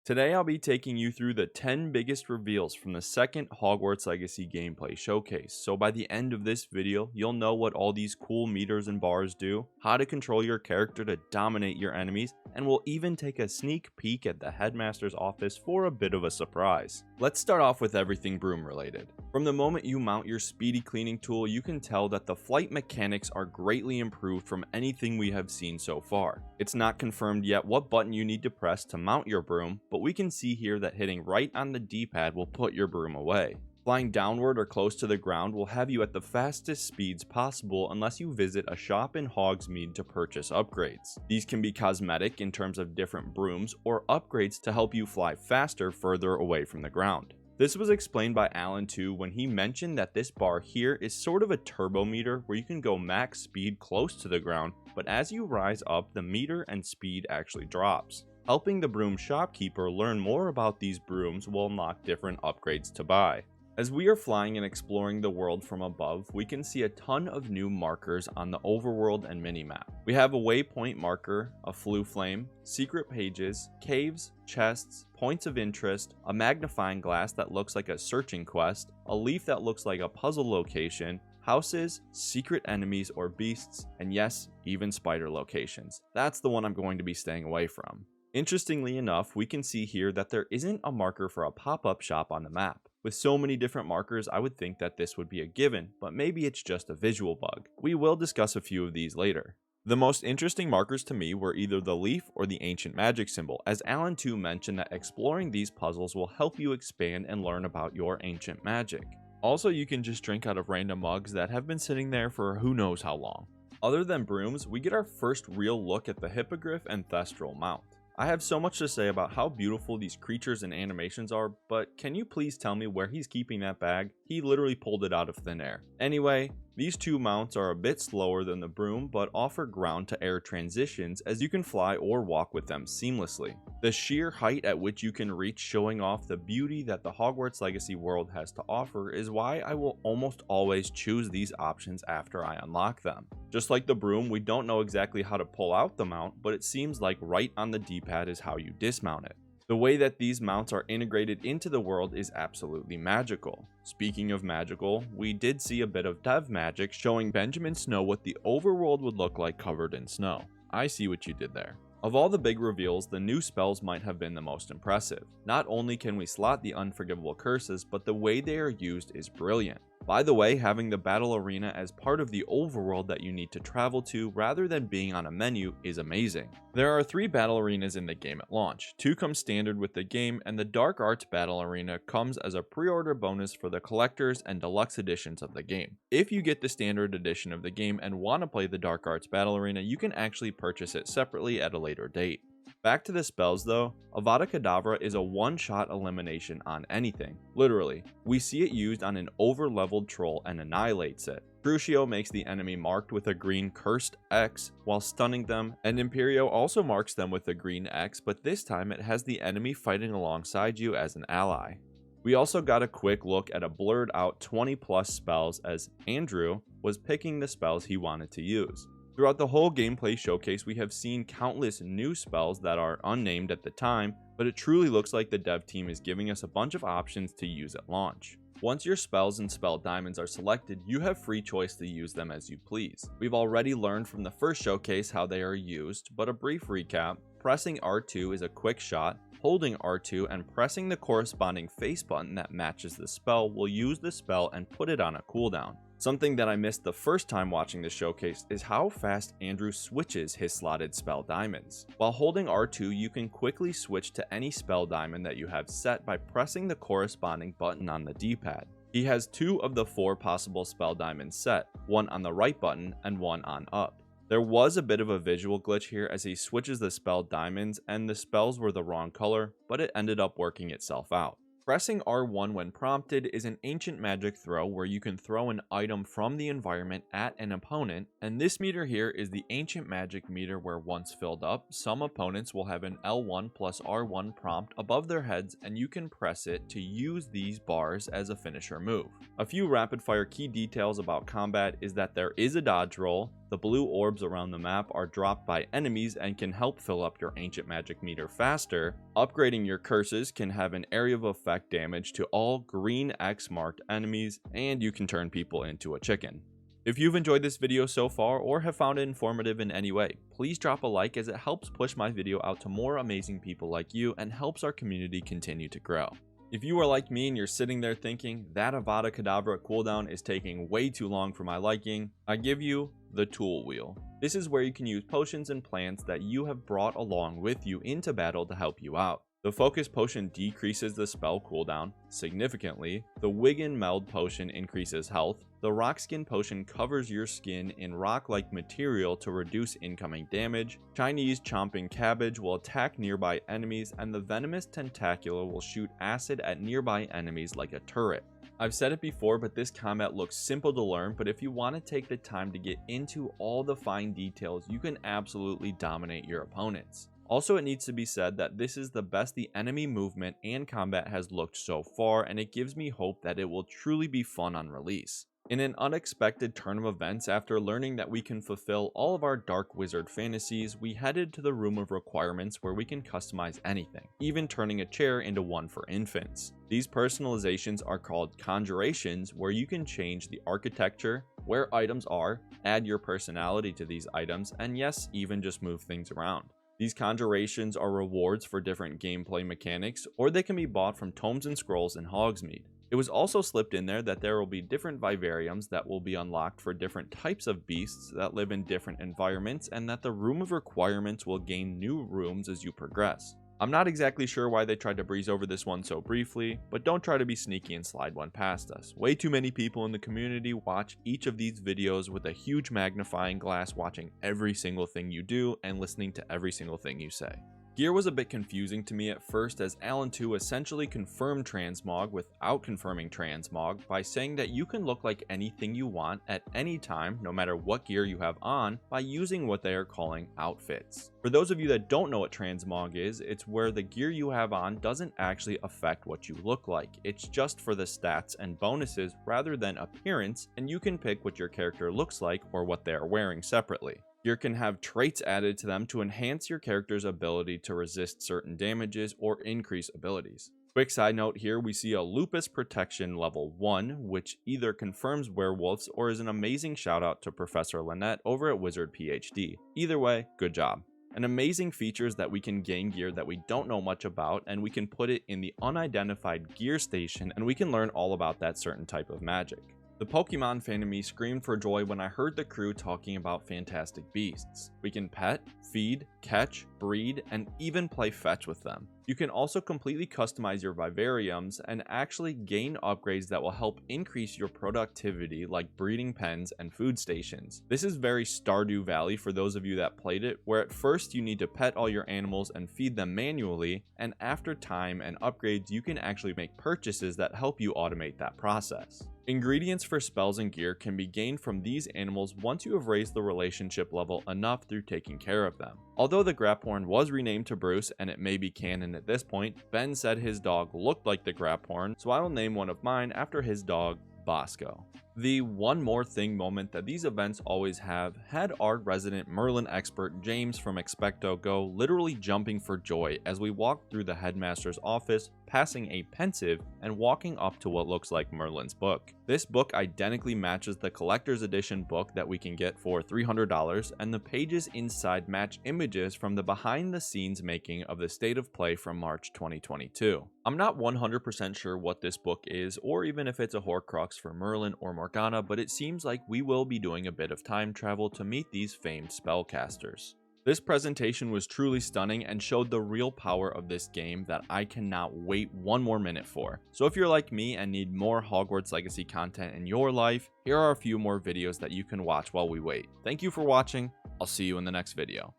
Today I'll be taking you through the 10 biggest reveals from the second Hogwarts Legacy gameplay showcase, so by the end of this video, you'll know what all these cool meters and bars do, how to control your character to dominate your enemies, and we'll even take a sneak peek at the headmaster's office for a bit of a surprise. Let's start off with everything broom related. From the moment you mount your speedy cleaning tool, you can tell that the flight mechanics are greatly improved from anything we have seen so far. It's not confirmed yet what button you need to press to mount your broom, but we can see here that hitting right on the D-pad will put your broom away. Flying downward or close to the ground will have you at the fastest speeds possible unless you visit a shop in Hogsmeade to purchase upgrades. These can be cosmetic in terms of different brooms or upgrades to help you fly faster further away from the ground. This was explained by Alan too when he mentioned that this bar here is sort of a turbo meter where you can go max speed close to the ground, but as you rise up the meter and speed actually drops. Helping the broom shopkeeper learn more about these brooms will unlock different upgrades to buy. As we are flying and exploring the world from above, we can see a ton of new markers on the overworld and minimap. We have a waypoint marker, a flue flame, secret pages, caves, chests, points of interest, a magnifying glass that looks like a searching quest, a leaf that looks like a puzzle location, houses, secret enemies or beasts, and yes, even spider locations. That's the one I'm going to be staying away from. Interestingly enough, we can see here that there isn't a marker for a pop-up shop on the map. With so many different markers, I would think that this would be a given, but maybe it's just a visual bug. We will discuss a few of these later. The most interesting markers to me were either the leaf or the ancient magic symbol, as Alan too mentioned that exploring these puzzles will help you expand and learn about your ancient magic. Also, you can just drink out of random mugs that have been sitting there for who knows how long. Other than brooms, we get our first real look at the hippogriff and thestral mount. I have so much to say about how beautiful these creatures and animations are, but can you please tell me where he's keeping that bag? He literally pulled it out of thin air. Anyway, these two mounts are a bit slower than the broom, but offer ground to air transitions as you can fly or walk with them seamlessly. The sheer height at which you can reach, showing off the beauty that the Hogwarts Legacy world has to offer, is why I will almost always choose these options after I unlock them. Just like the broom, we don't know exactly how to pull out the mount, but it seems like right on the D-pad is how you dismount it. The way that these mounts are integrated into the world is absolutely magical. Speaking of magical, we did see a bit of dev magic showing Benjamin Snow what the overworld would look like covered in snow. I see what you did there. Of all the big reveals, the new spells might have been the most impressive. Not only can we slot the unforgivable curses, but the way they are used is brilliant. By the way, having the battle arena as part of the overworld that you need to travel to rather than being on a menu is amazing. There are 3 battle arenas in the game at launch. 2 come standard with the game, and the Dark Arts battle arena comes as a pre-order bonus for the collectors and deluxe editions of the game. If you get the standard edition of the game and want to play the Dark Arts battle arena, you can actually purchase it separately at a later date. Back to the spells though, Avada Kedavra is a one-shot elimination on anything. Literally, we see it used on an over-leveled troll and annihilates it. Crucio makes the enemy marked with a green cursed X while stunning them, and Imperio also marks them with a green X, but this time it has the enemy fighting alongside you as an ally. We also got a quick look at a blurred out 20 plus spells as Andrew was picking the spells he wanted to use. Throughout the whole gameplay showcase, we have seen countless new spells that are unnamed at the time, but it truly looks like the dev team is giving us a bunch of options to use at launch. Once your spells and spell diamonds are selected, you have free choice to use them as you please. We've already learned from the first showcase how they are used, but a brief recap: pressing R2 is a quick shot, holding R2 and pressing the corresponding face button that matches the spell will use the spell and put it on a cooldown. Something that I missed the first time watching the showcase is how fast Andrew switches his slotted spell diamonds. While holding R2, you can quickly switch to any spell diamond that you have set by pressing the corresponding button on the D-pad. He has 2 of the 4 possible spell diamonds set, one on the right button and one on up. There was a bit of a visual glitch here as he switches the spell diamonds and the spells were the wrong color, but it ended up working itself out. Pressing R1 when prompted is an ancient magic throw where you can throw an item from the environment at an opponent, and this meter here is the ancient magic meter where once filled up, some opponents will have an L1 plus R1 prompt above their heads and you can press it to use these bars as a finisher move. A few rapid fire key details about combat is that there is a dodge roll, The blue orbs around the map are dropped by enemies and can help fill up your ancient magic meter faster. Upgrading your curses can have an area of effect damage to all green X marked enemies, and you can turn people into a chicken. If you've enjoyed this video so far or have found it informative in any way, please drop a like as it helps push my video out to more amazing people like you and helps our community continue to grow. If you are like me and you're sitting there thinking that Avada Kedavra cooldown is taking way too long for my liking, I give you the tool wheel. This is where you can use potions and plants that you have brought along with you into battle to help you out. The Focus Potion decreases the spell cooldown significantly, the Wigan Meld Potion increases health, the Rock Skin Potion covers your skin in rock-like material to reduce incoming damage, Chinese Chomping Cabbage will attack nearby enemies, and the Venomous Tentacula will shoot acid at nearby enemies like a turret. I've said it before, but this combat looks simple to learn, but if you want to take the time to get into all the fine details, you can absolutely dominate your opponents. Also, it needs to be said that this is the best the enemy movement and combat has looked so far, and it gives me hope that it will truly be fun on release. In an unexpected turn of events, after learning that we can fulfill all of our Dark Wizard fantasies, we headed to the Room of Requirements where we can customize anything, even turning a chair into one for infants. These personalizations are called conjurations, where you can change the architecture, where items are, add your personality to these items, and yes, even just move things around. These conjurations are rewards for different gameplay mechanics, or they can be bought from Tomes and Scrolls in Hogsmeade. It was also slipped in there that there will be different vivariums that will be unlocked for different types of beasts that live in different environments, and that the Room of Requirements will gain new rooms as you progress. I'm not exactly sure why they tried to breeze over this one so briefly, but don't try to be sneaky and slide one past us. Way too many people in the community watch each of these videos with a huge magnifying glass, watching every single thing you do and listening to every single thing you say. Gear was a bit confusing to me at first, as Alan 2 essentially confirmed transmog without confirming transmog by saying that you can look like anything you want at any time, no matter what gear you have on, by using what they are calling outfits. For those of you that don't know what transmog is, it's where the gear you have on doesn't actually affect what you look like. It's just for the stats and bonuses rather than appearance, and you can pick what your character looks like or what they are wearing separately. Gear can have traits added to them to enhance your character's ability to resist certain damages or increase abilities. Quick side note here, we see a Lupus Protection level 1, which either confirms werewolves or is an amazing shout out to Professor Lynette over at Wizard PhD. Either way, good job. An amazing feature is that we can gain gear that we don't know much about, and we can put it in the unidentified gear station, and we can learn all about that certain type of magic. The Pokemon fan in me screamed for joy when I heard the crew talking about fantastic beasts. We can pet, feed, catch, breed, and even play fetch with them. You can also completely customize your vivariums and actually gain upgrades that will help increase your productivity, like breeding pens and food stations. This is very Stardew Valley for those of you that played it, where at first you need to pet all your animals and feed them manually, and after time and upgrades you can actually make purchases that help you automate that process. Ingredients for spells and gear can be gained from these animals once you have raised the relationship level enough through taking care of them. Although the Graphorn was renamed to Bruce, and it may be canon at this point, Ben said his dog looked like the Graphorn, so I will name one of mine after his dog, Bosco. The one more thing moment that these events always have had our resident Merlin expert James from Expecto Go literally jumping for joy as we walked through the headmaster's office, passing a pensive and walking up to what looks like Merlin's book. This book identically matches the collector's edition book that we can get for $300, and the pages inside match images from the behind the scenes making of the State of Play from March 2022. I'm not 100% sure what this book is, or even if it's a Horcrux for Merlin or Morgana, but it seems like we will be doing a bit of time travel to meet these famed spellcasters. This presentation was truly stunning and showed the real power of this game that I cannot wait one more minute for. So if you're like me and need more Hogwarts Legacy content in your life, here are a few more videos that you can watch while we wait. Thank you for watching. I'll see you in the next video.